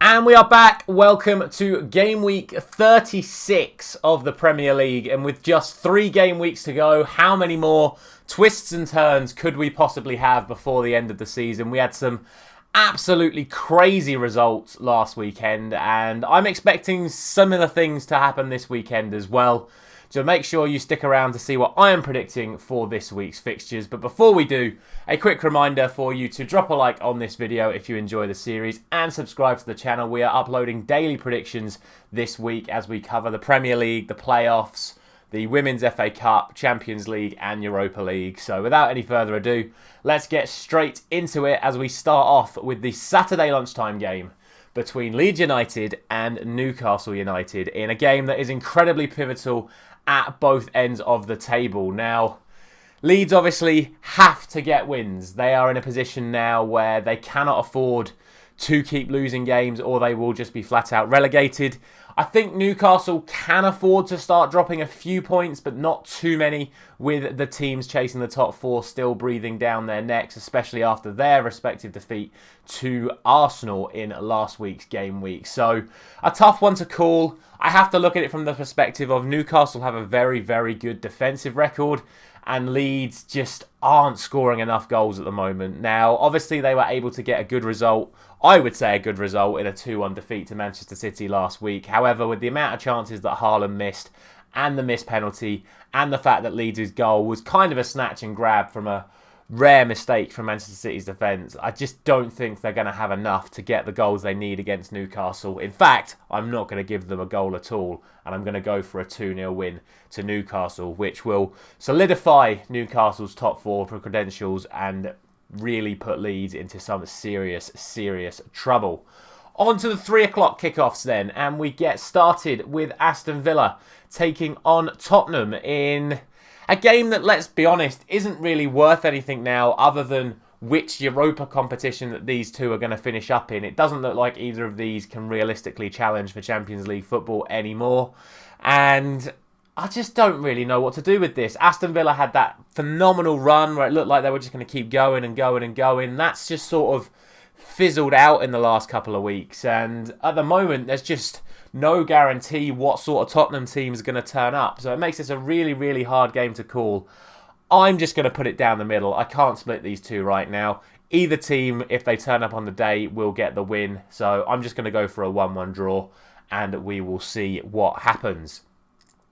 And we are back. Welcome to game week 36 of the Premier League. And with just 3 game weeks to go, how many more twists and turns could we possibly have before the end of the season? We had some absolutely crazy results last weekend, and I'm expecting similar things to happen this weekend as well. So make sure you stick around to see what I am predicting for this week's fixtures. But before we do, a quick reminder for you to drop a like on this video if you enjoy the series and subscribe to the channel. We are uploading daily predictions this week as we cover the Premier League, the playoffs, the Women's FA Cup, Champions League and Europa League. So without any further ado, let's get straight into it as we start off with the Saturday lunchtime game between Leeds United and Newcastle United in a game that is incredibly pivotal at both ends of the table. Now, Leeds obviously have to get wins. They are in a position now where they cannot afford to keep losing games or they will just be flat out relegated. I think Newcastle can afford to start dropping a few points, but not too many, with the teams chasing the top 4 still breathing down their necks, especially after their respective defeat to Arsenal in last week's game week. So a tough one to call. I have to look at it from the perspective of Newcastle have a very, very good defensive record, and Leeds just aren't scoring enough goals at the moment. Now, obviously, they were able to get a good result, I would say a good result, in a 2-1 defeat to Manchester City last week. However, with the amount of chances that Haaland missed, and the missed penalty, and the fact that Leeds' goal was kind of a snatch and grab from a rare mistake from Manchester City's defence, I just don't think they're going to have enough to get the goals they need against Newcastle. In fact, I'm not going to give them a goal at all, and I'm going to go for a 2-0 win to Newcastle, which will solidify Newcastle's top 4 for credentials and really put Leeds into some serious, serious trouble. On to the 3 o'clock kickoffs then, and we get started with Aston Villa taking on Tottenham in a game that, let's be honest, isn't really worth anything now other than which Europa competition that these two are going to finish up in. It doesn't look like either of these can realistically challenge for Champions League football anymore. And I just don't really know what to do with this. Aston Villa had that phenomenal run where it looked like they were just going to keep going and going and going. That's just sort of fizzled out in the last couple of weeks. And at the moment, there's just no guarantee what sort of Tottenham team is going to turn up. So it makes this a really, really hard game to call. I'm just going to put it down the middle. I can't split these two right now. Either team, if they turn up on the day, will get the win. So I'm just going to go for a 1-1 draw and we will see what happens.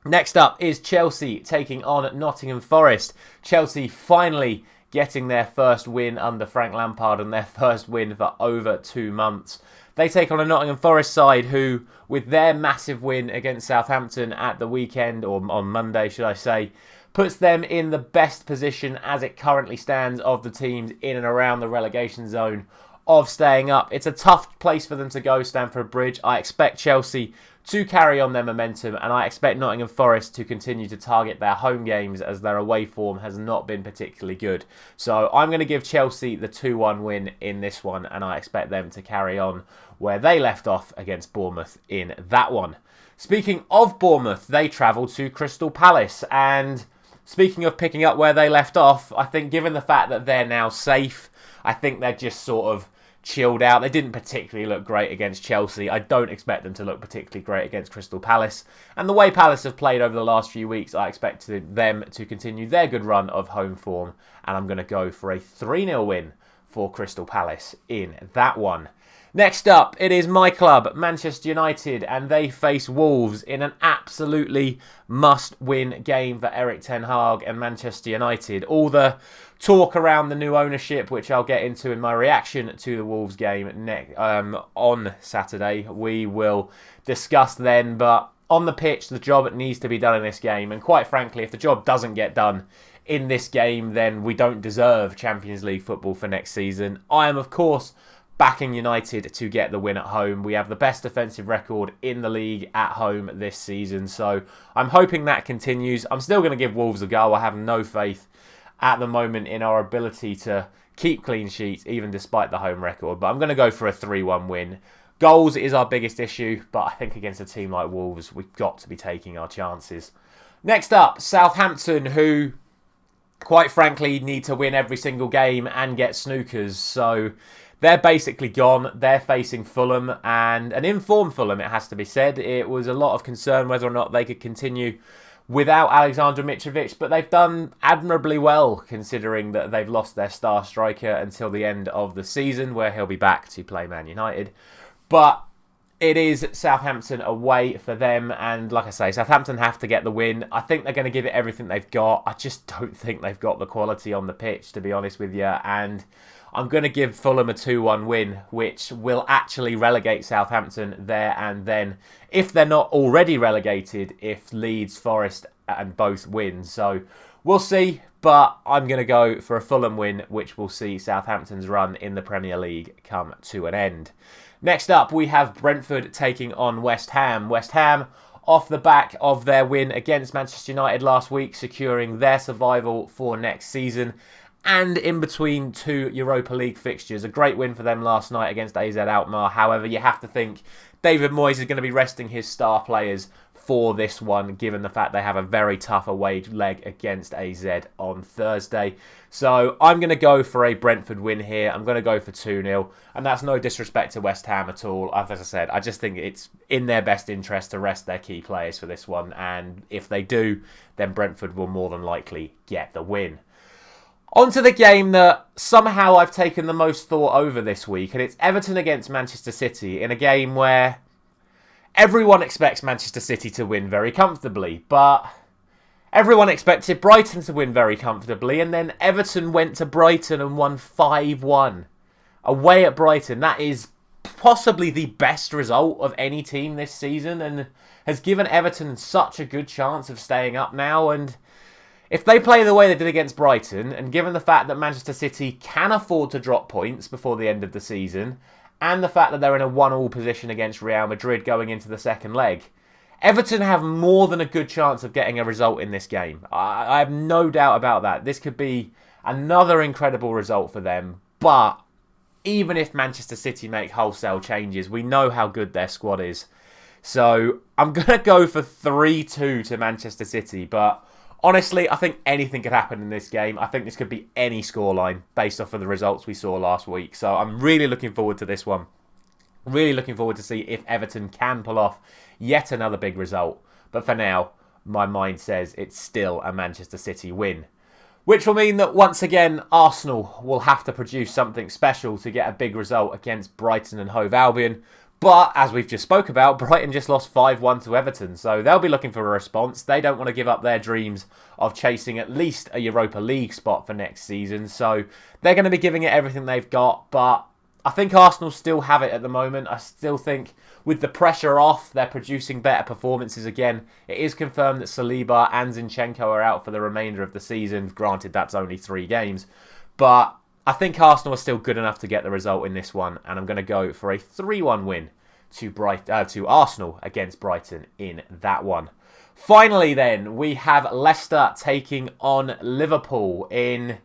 Next up is Chelsea taking on Nottingham Forest. Chelsea finally getting their first win under Frank Lampard and their first win for over 2 months. They take on a Nottingham Forest side who, with their massive win against Southampton at the weekend, or on Monday should I say, puts them in the best position as it currently stands of the teams in and around the relegation zone of staying up. It's a tough place for them to go, Stamford Bridge. I expect Chelsea to carry on their momentum, and I expect Nottingham Forest to continue to target their home games as their away form has not been particularly good. So I'm going to give Chelsea the 2-1 win in this one, and I expect them to carry on where they left off against Bournemouth in that one. Speaking of Bournemouth, they travel to Crystal Palace, and speaking of picking up where they left off, I think given the fact that they're now safe, I think they're just sort of chilled out. They didn't particularly look great against Chelsea. I don't expect them to look particularly great against Crystal Palace. And the way Palace have played over the last few weeks, I expect them to continue their good run of home form. And I'm going to go for a 3-0 win for Crystal Palace in that one. Next up, it is my club, Manchester United, and they face Wolves in an absolutely must-win game for Erik ten Hag and Manchester United. All the talk around the new ownership, which I'll get into in my reaction to the Wolves game on Saturday, we will discuss then. But on the pitch, the job needs to be done in this game. And quite frankly, if the job doesn't get done in this game, then we don't deserve Champions League football for next season. I am, of course, backing United to get the win at home. We have the best defensive record in the league at home this season, so I'm hoping that continues. I'm still going to give Wolves a go. I have no faith at the moment in our ability to keep clean sheets, even despite the home record, but I'm going to go for a 3-1 win. Goals is our biggest issue, but I think against a team like Wolves, we've got to be taking our chances. Next up, Southampton, who quite frankly need to win every single game and get snookers, so they're basically gone. They're facing Fulham, and an informed Fulham, it has to be said. It was a lot of concern whether or not they could continue without Alexander Mitrovic, but they've done admirably well considering that they've lost their star striker until the end of the season, where he'll be back to play Man United. But it is Southampton away for them, and like I say, Southampton have to get the win. I think they're going to give it everything they've got. I just don't think they've got the quality on the pitch, to be honest with you, and I'm going to give Fulham a 2-1 win, which will actually relegate Southampton there and then, if they're not already relegated, if Leeds, Forest and both win. So we'll see, but I'm going to go for a Fulham win, which will see Southampton's run in the Premier League come to an end. Next up, we have Brentford taking on West Ham. West Ham, off the back of their win against Manchester United last week, securing their survival for next season, and in between two Europa League fixtures. A great win for them last night against AZ Alkmaar. However, you have to think David Moyes is going to be resting his star players for this one, given the fact they have a very tough away leg against AZ on Thursday. So I'm going to go for a Brentford win here. I'm going to go for 2-0, and that's no disrespect to West Ham at all. As I said, I just think it's in their best interest to rest their key players for this one, and if they do, then Brentford will more than likely get the win. On to the game that somehow I've taken the most thought over this week, and it's Everton against Manchester City in a game where everyone expects Manchester City to win very comfortably, but everyone expected Brighton to win very comfortably, and then Everton went to Brighton and won 5-1 away at Brighton. That is possibly the best result of any team this season and has given Everton such a good chance of staying up now. And if they play the way they did against Brighton, and given the fact that Manchester City can afford to drop points before the end of the season, and the fact that they're in a 1-1 position against Real Madrid going into the second leg, Everton have more than a good chance of getting a result in this game. I have no doubt about that. This could be another incredible result for them, but even if Manchester City make wholesale changes, we know how good their squad is. So I'm going to go for 3-2 to Manchester City, but honestly, I think anything could happen in this game. I think this could be any scoreline based off of the results we saw last week. So I'm really looking forward to this one. Really looking forward to see if Everton can pull off yet another big result. But for now, my mind says it's still a Manchester City win. Which will mean that once again, Arsenal will have to produce something special to get a big result against Brighton and Hove Albion. But, as we've just spoke about, Brighton just lost 5-1 to Everton, so they'll be looking for a response. They don't want to give up their dreams of chasing at least a Europa League spot for next season, so they're going to be giving it everything they've got. But I think Arsenal still have it at the moment. I still think with the pressure off, they're producing better performances again. It is confirmed that Saliba and Zinchenko are out for the remainder of the season. Granted, that's only 3 games. But I think Arsenal are still good enough to get the result in this one, and I'm going to go for a 3-1 win to Arsenal against Brighton in that one. Finally then, we have Leicester taking on Liverpool in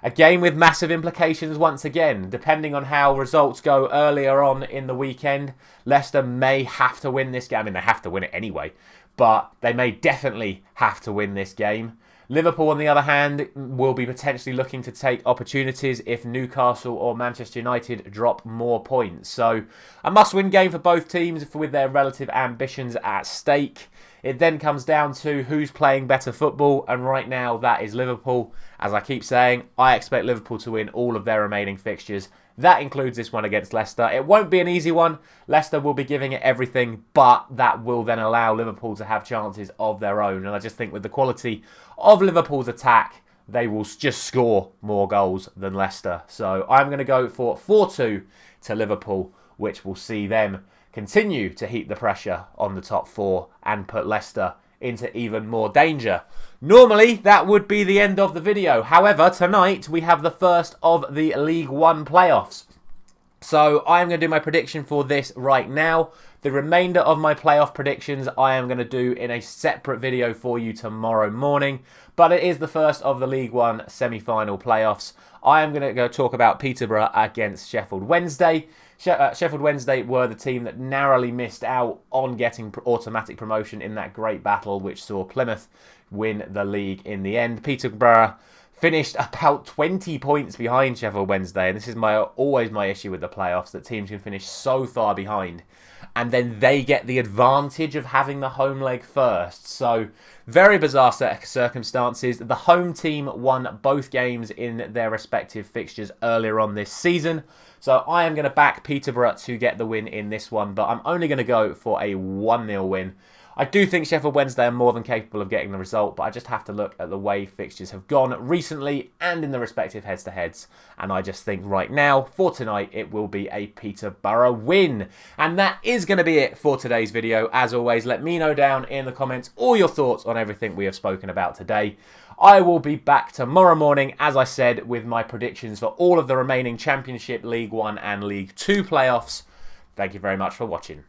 a game with massive implications once again. Depending on how results go earlier on in the weekend, Leicester may have to win this game. I mean, they have to win it anyway, but they may definitely have to win this game. Liverpool, on the other hand, will be potentially looking to take opportunities if Newcastle or Manchester United drop more points. So a must-win game for both teams with their relative ambitions at stake. It then comes down to who's playing better football, and right now that is Liverpool. As I keep saying, I expect Liverpool to win all of their remaining fixtures. That includes this one against Leicester. It won't be an easy one. Leicester will be giving it everything, but that will then allow Liverpool to have chances of their own. And I just think with the quality of Liverpool's attack, they will just score more goals than Leicester. So I'm going to go for 4-2 to Liverpool, which will see them continue to heap the pressure on the top 4 and put Leicester into even more danger. Normally, that would be the end of the video. However, tonight we have the first of the League One playoffs. So I'm going to do my prediction for this right now. The remainder of my playoff predictions I am going to do in a separate video for you tomorrow morning. But it is the first of the League One semi-final playoffs. I am going to go talk about Peterborough against Sheffield Wednesday. Sheffield Wednesday were the team that narrowly missed out on getting automatic promotion in that great battle which saw Plymouth win the league in the end. Peterborough finished about 20 points behind Sheffield Wednesday, and this is always my issue with the playoffs, that teams can finish so far behind and then they get the advantage of having the home leg first. So very bizarre set of circumstances. The home team won both games in their respective fixtures earlier on this season, so I am going to back Peterborough to get the win in this one, but I'm only going to go for a 1-0 win. I do think Sheffield Wednesday are more than capable of getting the result, but I just have to look at the way fixtures have gone recently and in the respective heads-to-heads. And I just think right now, for tonight, it will be a Peterborough win. And that is going to be it for today's video. As always, let me know down in the comments all your thoughts on everything we have spoken about today. I will be back tomorrow morning, as I said, with my predictions for all of the remaining Championship, League 1 and League 2 playoffs. Thank you very much for watching.